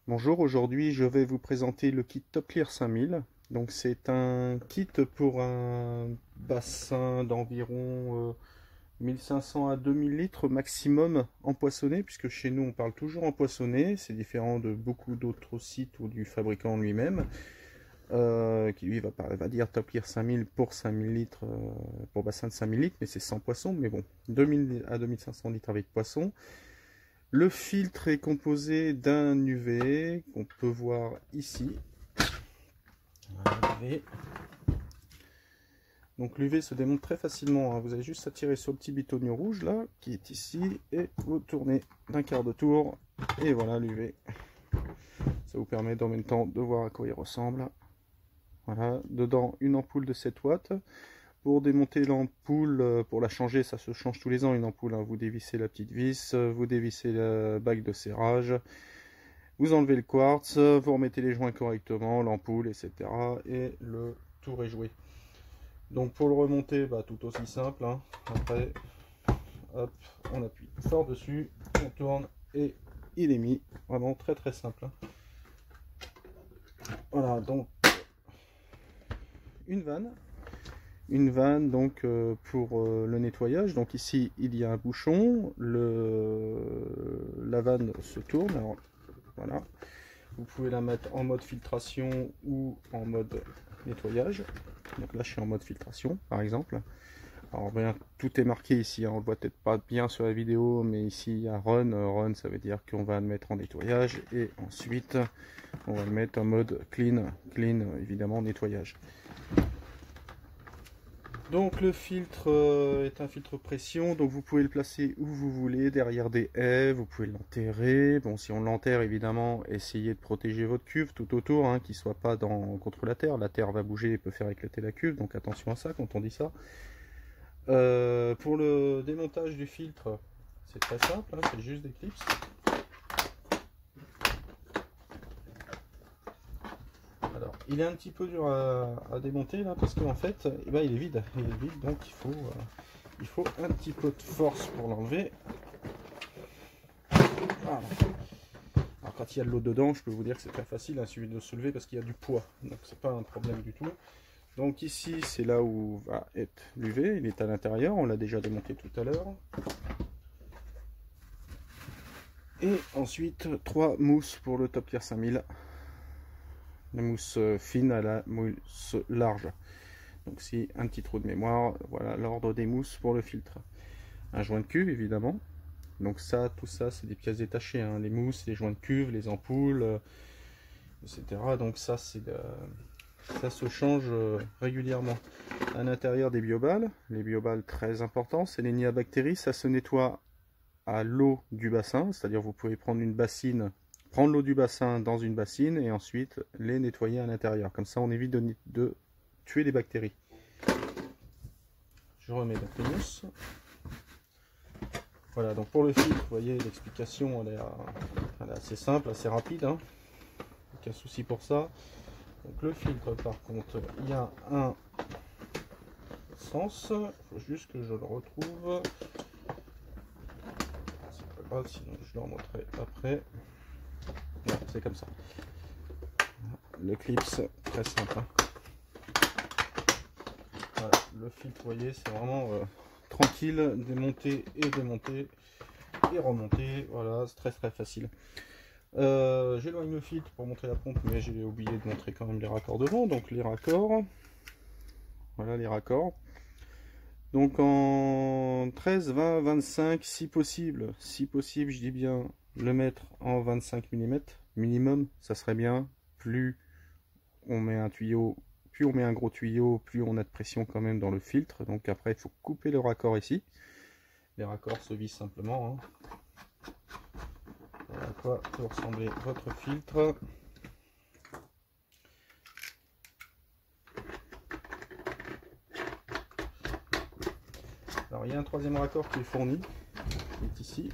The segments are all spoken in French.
Bonjour, aujourd'hui je vais vous présenter le kit Top Clear 5000. Donc c'est un kit pour un bassin d'environ 1500 à 2000 litres maximum empoisonné, puisque chez nous on parle toujours empoisonné, c'est différent de beaucoup d'autres sites ou du fabricant lui-même, qui lui va dire Top Clear 5000 pour 5000 litres, pour bassin de 5000 litres, mais c'est sans poisson, mais bon, 2000 à 2500 litres avec poisson. Le filtre est composé d'un UV qu'on peut voir ici. Donc l'UV se démonte très facilement, hein. Vous avez juste à tirer sur le petit bitonio rouge là, qui est ici, et vous tournez d'un quart de tour, et voilà l'UV. Ça vous permet en même temps de voir à quoi il ressemble. Voilà, dedans une ampoule de 7 watts. Pour démonter l'ampoule, pour la changer, ça se change tous les ans une ampoule, hein. Vous dévissez la petite vis, vous dévissez la bague de serrage, vous enlevez le quartz, vous remettez les joints correctement, l'ampoule, etc. Et le tour est joué. Donc pour le remonter, tout aussi simple, hein. Après, hop, on appuie fort dessus, on tourne et il est mis. Vraiment très très simple, hein. Voilà, donc une vanne donc pour le nettoyage. Donc ici il y a un bouchon, la vanne se tourne. Alors voilà, vous pouvez la mettre en mode filtration ou en mode nettoyage. Donc là je suis en mode filtration par exemple. Alors bien, tout est marqué ici, hein. On le voit peut-être pas bien sur la vidéo, mais ici il y a run. Run, ça veut dire qu'on va le mettre en nettoyage, et ensuite on va le mettre en mode clean, évidemment nettoyage. Donc le filtre est un filtre pression, donc vous pouvez le placer où vous voulez, derrière des haies, vous pouvez l'enterrer. Bon, si on l'enterre, évidemment, essayez de protéger votre cuve tout autour, hein, qu'il ne soit pas contre la terre va bouger et peut faire éclater la cuve, donc attention à ça quand on dit ça. Pour le démontage du filtre, c'est très simple, hein, c'est juste des clips. Alors, il est un petit peu dur à démonter là, parce qu'en fait, il est vide, donc il faut un petit peu de force pour l'enlever. Voilà. Alors quand il y a de l'eau dedans, je peux vous dire que c'est très facile, hein, il suffit de se lever parce qu'il y a du poids, donc c'est pas un problème du tout. Donc ici, c'est là où va être l'UV, il est à l'intérieur, on l'a déjà démonté tout à l'heure. Et ensuite, 3 mousses pour le Top Clear 5000. La mousse fine à la mousse large. Donc si un petit trou de mémoire, voilà l'ordre des mousses pour le filtre. Un joint de cuve évidemment. Donc ça, tout ça, c'est des pièces détachées, hein. Les mousses, les joints de cuve, les ampoules, etc. Donc ça, ça se change régulièrement. À l'intérieur des bioballes, les bioballes très importants, c'est les nids à bactéries. Ça se nettoie à l'eau du bassin, c'est-à-dire vous pouvez prendre une bassine, prendre l'eau du bassin dans une bassine et ensuite les nettoyer à l'intérieur. Comme ça, on évite de tuer les bactéries. Je remets donc les mousses. Voilà, donc pour le filtre, vous voyez, l'explication elle est assez simple, assez rapide, hein. Aucun souci pour ça. Donc le filtre, par contre, il y a un sens. Il faut juste que je le retrouve. C'est pas grave, sinon je le remontrerai après. Voilà, c'est comme ça. Le clips, très simple, hein. Voilà, le filtre, vous voyez, c'est vraiment tranquille, démonter et remonter. Voilà, c'est très facile. J'éloigne le filtre pour montrer la pompe, mais j'ai oublié de montrer quand même les raccords devant. Donc les raccords, voilà les raccords. Donc en 13, 20, 25, si possible, je dis bien le mettre en 25 mm minimum, ça serait bien. Plus on met un tuyau, plus on met un gros tuyau, plus on a de pression quand même dans le filtre. Donc après, il faut couper le raccord ici. Les raccords se vissent simplement, hein. Voilà à quoi peut ressembler votre filtre. Alors il y a un troisième raccord qui est fourni, qui est ici.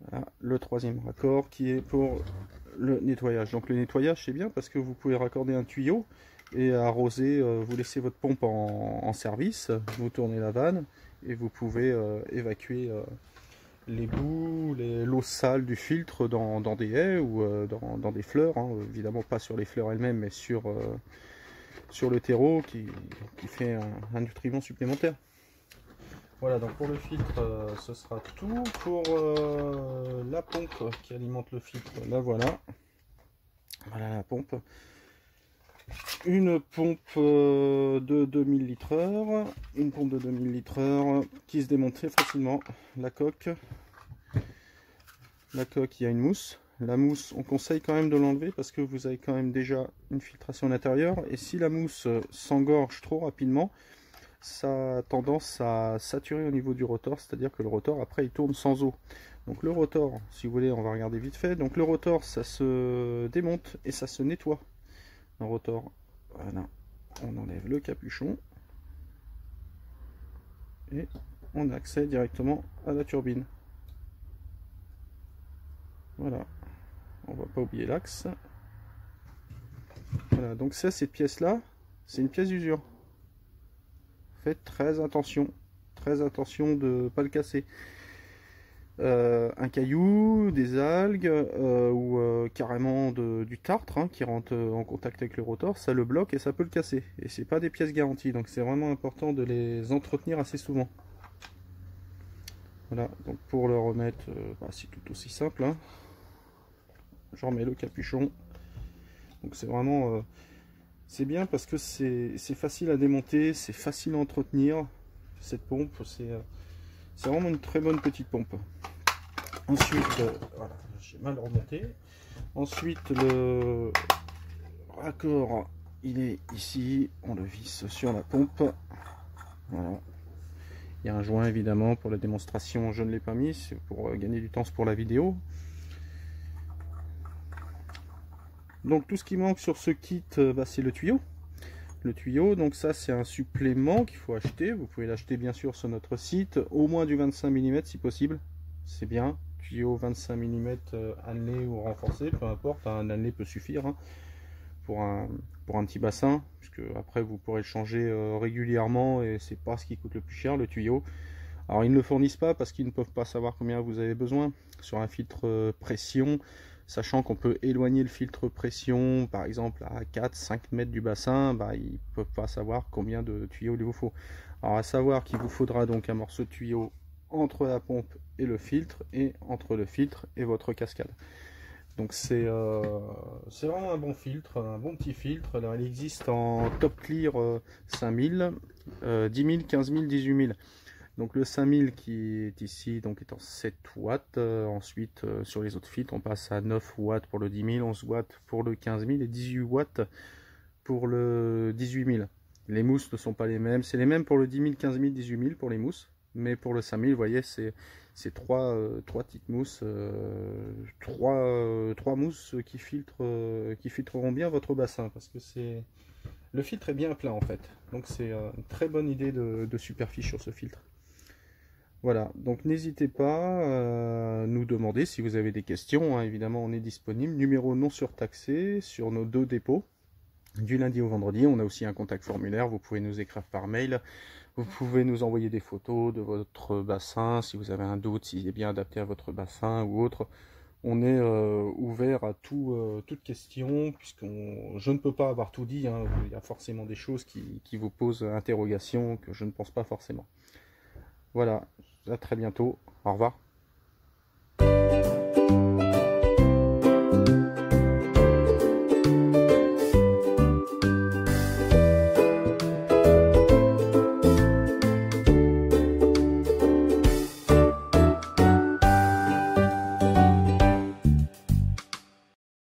Voilà, le troisième raccord qui est pour le nettoyage. Donc le nettoyage, c'est bien parce que vous pouvez raccorder un tuyau et arroser, vous laissez votre pompe en service, vous tournez la vanne et vous pouvez évacuer les boues, l'eau sale du filtre dans des haies ou dans des fleurs, hein. Évidemment pas sur les fleurs elles-mêmes, mais sur le terreau qui fait un nutriment supplémentaire. Voilà, donc pour le filtre, ce sera tout. Pour la pompe qui alimente le filtre, là voilà. Voilà la pompe. Une pompe de 2000 litres-heure. Une pompe de 2000 litres-heure qui se démonte très facilement. La coque, il y a une mousse. La mousse, on conseille quand même de l'enlever parce que vous avez quand même déjà une filtration à l'intérieur. Et si la mousse s'engorge trop rapidement, ça a tendance à saturer au niveau du rotor, c'est-à-dire que le rotor après il tourne sans eau. Donc le rotor, si vous voulez, on va regarder vite fait. Donc le rotor, ça se démonte et ça se nettoie. Un rotor, voilà, on enlève le capuchon et on a accès directement à la turbine. Voilà, on va pas oublier l'axe. Voilà, donc ça, cette pièce là, c'est une pièce d'usure. Faites très attention de ne pas le casser. Un caillou, des algues ou carrément du tartre hein, qui rentre en contact avec le rotor, ça le bloque et ça peut le casser. Et c'est pas des pièces garanties, donc c'est vraiment important de les entretenir assez souvent. Voilà, donc pour le remettre, c'est tout aussi simple. Hein. Je remets le capuchon. Donc c'est vraiment... c'est bien parce que c'est facile à démonter, c'est facile à entretenir. Cette pompe, c'est vraiment une très bonne petite pompe. Ensuite, voilà, j'ai mal remonté. Ensuite, le raccord, il est ici. On le visse sur la pompe. Voilà. Il y a un joint évidemment pour la démonstration. Je ne l'ai pas mis, c'est pour gagner du temps pour la vidéo. Donc tout ce qui manque sur ce kit, c'est le tuyau. Le tuyau, donc ça c'est un supplément qu'il faut acheter. Vous pouvez l'acheter bien sûr sur notre site, au moins du 25 mm si possible. C'est bien. Tuyau 25 mm annelé ou renforcé, peu importe, un annelé peut suffire hein, pour un petit bassin, puisque après vous pourrez le changer régulièrement et c'est pas ce qui coûte le plus cher, le tuyau. Alors ils ne le fournissent pas parce qu'ils ne peuvent pas savoir combien vous avez besoin sur un filtre pression, sachant qu'on peut éloigner le filtre pression par exemple à 4-5 mètres du bassin, ils ne peuvent pas savoir combien de tuyaux il vous faut. Alors à savoir qu'il vous faudra donc un morceau de tuyau entre la pompe et le filtre, et entre le filtre et votre cascade. Donc c'est vraiment un bon filtre, un bon petit filtre. Alors il existe en top clear 5000, 10 000, 15 000, 18 000. Donc le 5000 qui est ici donc est en 7 watts. Ensuite sur les autres filtres on passe à 9 watts pour le 10 000, 11 watts pour le 15 000 et 18 watts pour le 18 000. Les mousses ne sont pas les mêmes, c'est les mêmes pour le 10 000, 15 000, 18 000 pour les mousses. Mais pour le 5000, vous voyez, c'est trois petites mousses, trois mousses qui filtreront bien votre bassin, parce que le filtre est bien plein en fait. Donc c'est une très bonne idée de superficie sur ce filtre. Voilà, donc n'hésitez pas à nous demander si vous avez des questions. Hein, évidemment, on est disponible. Numéro non surtaxé sur nos 2 dépôts. Du lundi au vendredi, on a aussi un contact formulaire, vous pouvez nous écrire par mail, vous pouvez nous envoyer des photos de votre bassin, si vous avez un doute, s'il est bien adapté à votre bassin ou autre. On est ouvert à toute question, je ne peux pas avoir tout dit, hein. Il y a forcément des choses qui vous posent interrogation, que je ne pense pas forcément. Voilà, à très bientôt, au revoir.